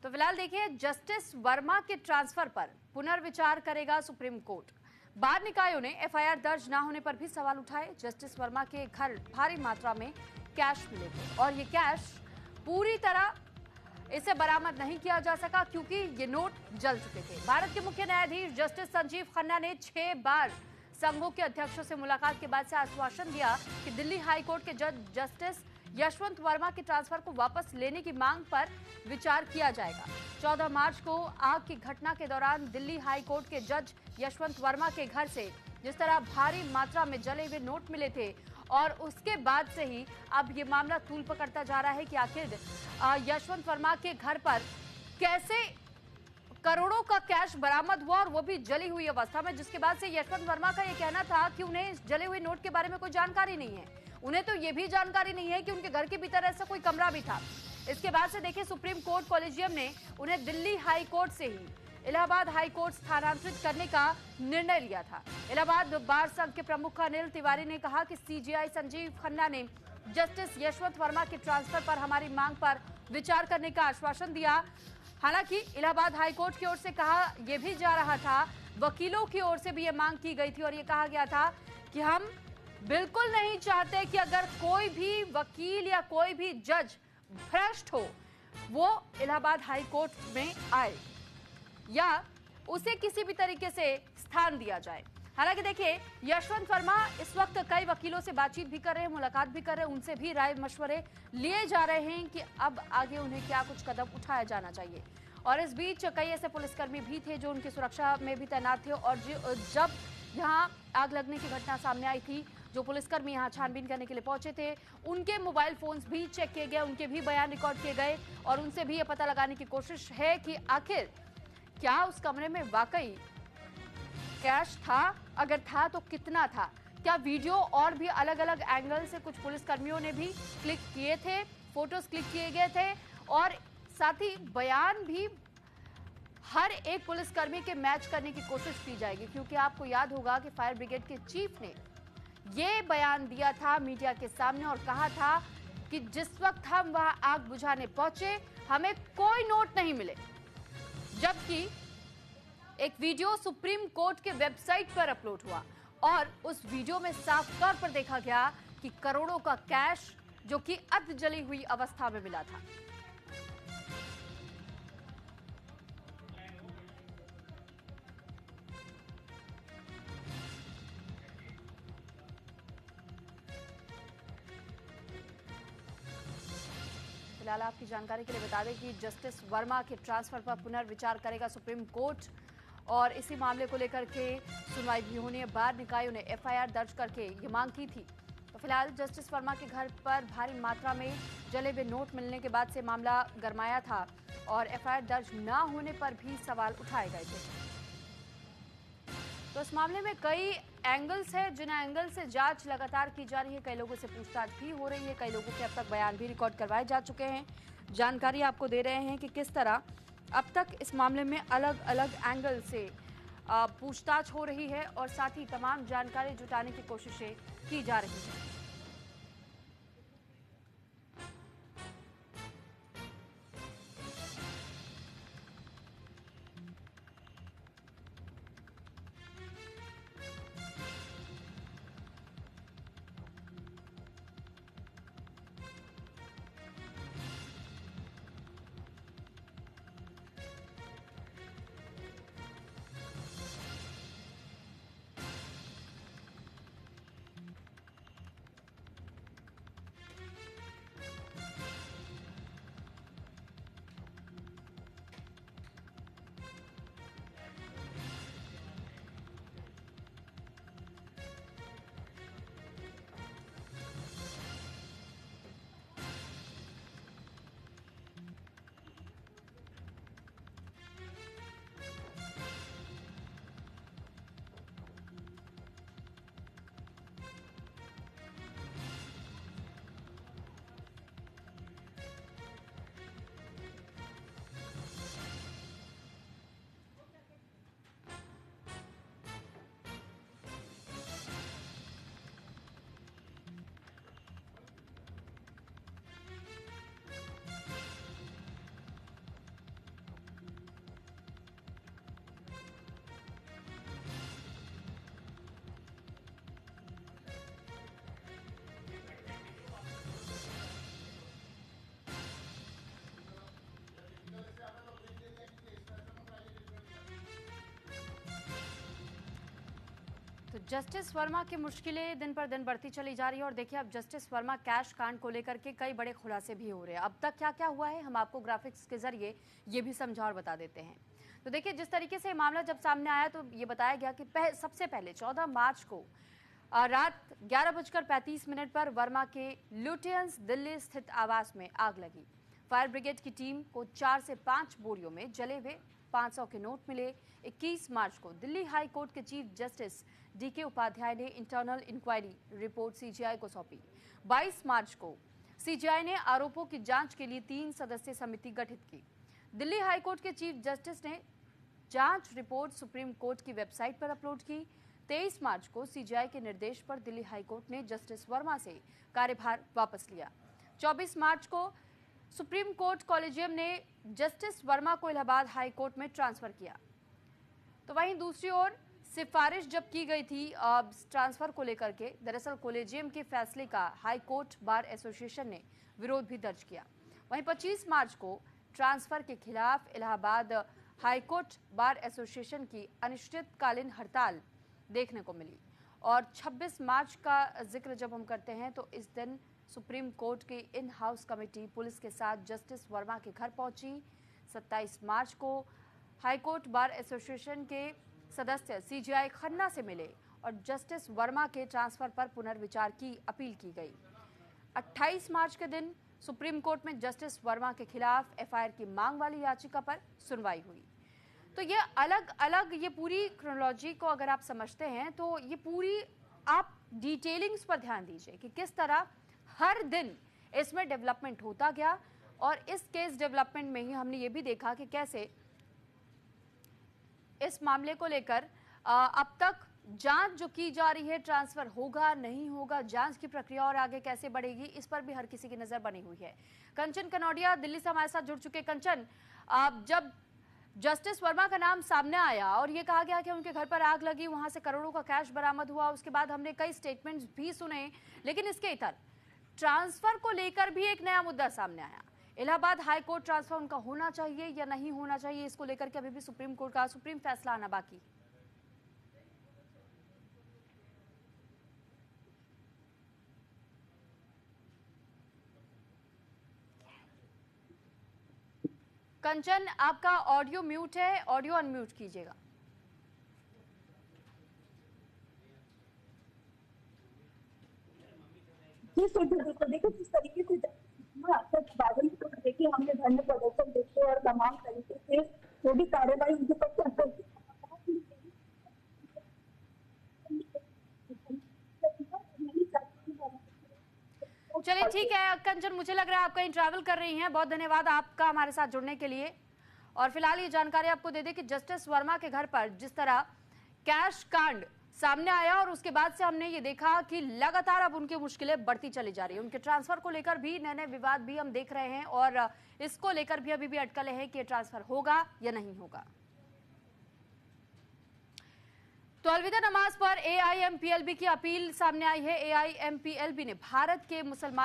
तो फिलहाल देखिए, जस्टिस वर्मा के ट्रांसफर पर पुनर्विचार करेगा सुप्रीम कोर्ट। बार निकायों ने एफआईआर दर्ज न होने पर भी सवाल उठाए। जस्टिस वर्मा के घर भारी मात्रा में कैश मिले थे और ये कैश पूरी तरह इसे बरामद नहीं किया जा सका क्योंकि ये नोट जल चुके थे। भारत के मुख्य न्यायाधीश जस्टिस संजीव खन्ना ने 6 बार संघों के अध्यक्षों से मुलाकात के बाद से आश्वासन दिया कि दिल्ली हाईकोर्ट के जज जस्टिस यशवंत वर्मा के ट्रांसफर को वापस लेने की मांग पर विचार किया जाएगा। 14 मार्च को आग की घटना के दौरान दिल्ली हाईकोर्ट के जज यशवंत वर्मा के घर से जिस तरह भारी मात्रा में जले हुए नोट मिले थे और उसके बाद से ही अब ये मामला तूल पकड़ता जा रहा है कि आखिर यशवंत वर्मा के घर पर कैसे करोड़ों का कैश बरामद हुआ और वो भी जली हुई अवस्था में, जिसके बाद से यशवंत वर्मा का ये कहना था कि उन्हें इस जले हुए नोट के बारे में कोई जानकारी नहीं है। उन्हें तो ये भी जानकारी नहीं है कि उनके घर के भीतर ऐसा कोई कमरा भी था। इसके बाद से देखिए, सुप्रीम कोर्ट कॉलेजियम ने उन्हें दिल्ली हाई कोर्ट से ही इलाहाबाद हाई कोर्ट स्थानांतरित करने का निर्णय लिया था। इलाहाबाद बार संघ के प्रमुख अनिल तिवारी ने कहा कि सीजेआई संजीव खन्ना ने जस्टिस यशवंत वर्मा के ट्रांसफर पर हमारी मांग पर विचार करने का आश्वासन दिया। हालांकि इलाहाबाद हाई कोर्ट की ओर से कहा यह भी जा रहा था, वकीलों की ओर से भी यह मांग की गई थी और यह कहा गया था कि हम बिल्कुल नहीं चाहते कि अगर कोई भी वकील या कोई भी जज भ्रष्ट हो वो इलाहाबाद हाई कोर्ट में आए या उसे किसी भी तरीके से स्थान दिया जाए। हालांकि देखिए, यशवंत वर्मा इस वक्त कई वकीलों से बातचीत भी कर रहे हैं, मुलाकात भी कर रहे हैं, उनसे भी राय मशवरे लिए जा रहे हैं कि अब आगे उन्हें क्या कुछ कदम उठाया जाना चाहिए। और इस बीच कई ऐसे पुलिसकर्मी भी थे जो उनकी सुरक्षा में भी तैनात थे और जब यहाँ आग लगने की घटना सामने आई थी, जो पुलिसकर्मी यहाँ छानबीन करने के लिए पहुंचे थे, उनके मोबाइल फोन्स भी चेक किए गए, उनके भी बयान रिकॉर्ड किए गए और उनसे भी ये पता लगाने की कोशिश है कि आखिर क्या उस कमरे में वाकई कैश था, अगर था तो कितना था। क्या वीडियो और भी अलग अलग एंगल से कुछ पुलिसकर्मियों ने भी क्लिक किए थे, फोटोज क्लिक किए गए थे और साथ ही बयान भी हर एक पुलिसकर्मी के मैच करने की कोशिश की जाएगी, क्योंकि आपको याद होगा कि फायर ब्रिगेड के चीफ ने ये बयान दिया था मीडिया के सामने और कहा था कि जिस वक्त हम वहां आग बुझाने पहुंचे हमें कोई नोट नहीं मिले, जबकि एक वीडियो सुप्रीम कोर्ट के वेबसाइट पर अपलोड हुआ और उस वीडियो में साफ तौर पर देखा गया कि करोड़ों का कैश जो कि अर्ध जली हुई अवस्था में मिला था। फिलहाल आपकी जानकारी के लिए बता दें कि जस्टिस वर्मा के ट्रांसफर पर पुनर्विचार करेगा सुप्रीम कोर्ट और इसी मामले को लेकर के सुनवाई भी होनी है। बार निकायों ने एफआईआर दर्ज करके ये मांग की थी। तो फिलहाल जस्टिस वर्मा के घर पर भारी मात्रा में जले हुए नोट मिलने के बाद से मामला गरमाया था और एफआईआर दर्ज न होने पर भी सवाल उठाए गए थे। तो इस मामले में कई एंगल्स हैं, जिन एंगल से जांच लगातार की जा रही है। कई लोगों से पूछताछ भी हो रही है, कई लोगों के अब तक बयान भी रिकॉर्ड करवाए जा चुके हैं। जानकारी आपको दे रहे हैं कि किस तरह अब तक इस मामले में अलग अलग एंगल से पूछताछ हो रही है और साथ ही तमाम जानकारी जुटाने की कोशिशें की जा रही हैं। जस्टिस वर्मा की मुश्किलें दिन पर दिन बढ़ती चली जा रही है और देखिए अब जस्टिस वर्मा कैश कांड को लेकर के कई बड़े खुलासे भी हो रहे हैं। अब तक क्या क्या हुआ है हम आपको ग्राफिक्स के जरिए ये भी समझा और बता देते हैं। तो देखिए जिस तरीके से मामला जब सामने आया तो ये बताया गया कि सबसे पहले 14 मार्च को रात 11:35 पर वर्मा के लुटियंस दिल्ली स्थित आवास में आग लगी। फायर ब्रिगेड की टीम को 4 से 5 बोरियों में जले हुए 500 के नोट मिले। 21 मार्च को दिल्ली हाई कोर्ट के चीफ जस्टिस डीके उपाध्याय ने इंटरनल इंक्वायरी रिपोर्ट सीजीआई को सौंपी। 22 मार्च को सीजीआई ने आरोपों की जांच के लिए 3 सदस्यीय समिति गठित की। दिल्ली हाई कोर्ट के चीफ जस्टिस ने जांच रिपोर्ट सुप्रीम कोर्ट की वेबसाइट पर अपलोड की। 23 मार्च को सीजीआई के निर्देश पर दिल्ली हाई कोर्ट ने जस्टिस वर्मा से कार्यभार वापस लिया। 24 मार्च को सुप्रीम कोर्ट कॉलेजियम ने जस्टिस वर्मा को इलाहाबाद हाई कोर्ट में ट्रांसफर किया। तो वहीं दूसरी ओर सिफारिश जब की गई थी ट्रांसफर को लेकर के, दरअसल कॉलेजियम के फैसले का हाई कोर्ट बार एसोसिएशन ने विरोध भी दर्ज किया। वहीं 25 मार्च को ट्रांसफर के खिलाफ Allahabad high court bar association की अनिश्चितकालीन हड़ताल देखने को मिली। और 26 मार्च का जिक्र जब हम करते हैं तो इस दिन सुप्रीम कोर्ट की इन हाउस कमेटी पुलिस के साथ जस्टिस वर्मा के घर पहुंची। 27 मार्च को हाईकोर्ट बार एसोसिएशन के सदस्य सीजीआई खन्ना से मिले और जस्टिस वर्मा के ट्रांसफर पर पुनर्विचार की अपील की गई। 28 मार्च के दिन सुप्रीम कोर्ट में जस्टिस वर्मा के खिलाफ एफआईआर की मांग वाली याचिका पर सुनवाई हुई। तो ये अलग अलग ये पूरी क्रोनोलॉजी को अगर आप समझते हैं तो ये पूरी आप डिटेलिंग्स पर ध्यान दीजिए कि किस तरह हर दिन इसमें डेवलपमेंट होता गया। और इस केस डेवलपमेंट में ही हमने ये भी देखा कि कैसे इस मामले को लेकर अब तक जांच जो की जा रही है, ट्रांसफर होगा नहीं होगा, जांच की प्रक्रिया और आगे कैसे बढ़ेगी, इस पर भी हर किसी की नजर बनी हुई है। कंचन कनौडिया दिल्ली से हमारे साथ जुड़ चुके। कंचन, जब जस्टिस वर्मा का नाम सामने आया और ये कहा गया कि उनके घर पर आग लगी, वहां से करोड़ों का कैश बरामद हुआ, उसके बाद हमने कई स्टेटमेंट्स भी सुने, लेकिन इसके इतर ट्रांसफर को लेकर भी एक नया मुद्दा सामने आया। इलाहाबाद हाई कोर्ट ट्रांसफर उनका होना चाहिए या नहीं होना चाहिए, इसको लेकर के अभी भी सुप्रीम कोर्ट का सुप्रीम फैसला आना बाकी। कंचन, आपका ऑडियो म्यूट है, ऑडियो अनम्यूट कीजिएगा। देखिए जिस तरीके से देखिए हमने धरने प्रदर्शन देखे और तमाम तरीके से जो भी कार्रवाई उनके पक्ष चलिए ठीक है कंचन, मुझे लग रहा है आप कहीं ट्रैवल कर रही हैं। बहुत धन्यवाद आपका हमारे साथ जुड़ने के लिए। और फिलहाल ये जानकारी आपको दे दें कि जस्टिस वर्मा के घर पर जिस तरह कैश कांड सामने आया और उसके बाद से हमने ये देखा कि लगातार अब उनकी मुश्किलें बढ़ती चली जा रही है। उनके ट्रांसफर को लेकर भी नए नए विवाद भी हम देख रहे हैं और इसको लेकर भी अभी भी अटकलें हैं कि ट्रांसफर होगा या नहीं होगा। तो अलविदा नमाज पर एआईएमपीएलबी की अपील सामने आई है। एआईएमपीएलबी ने भारत के मुसलमान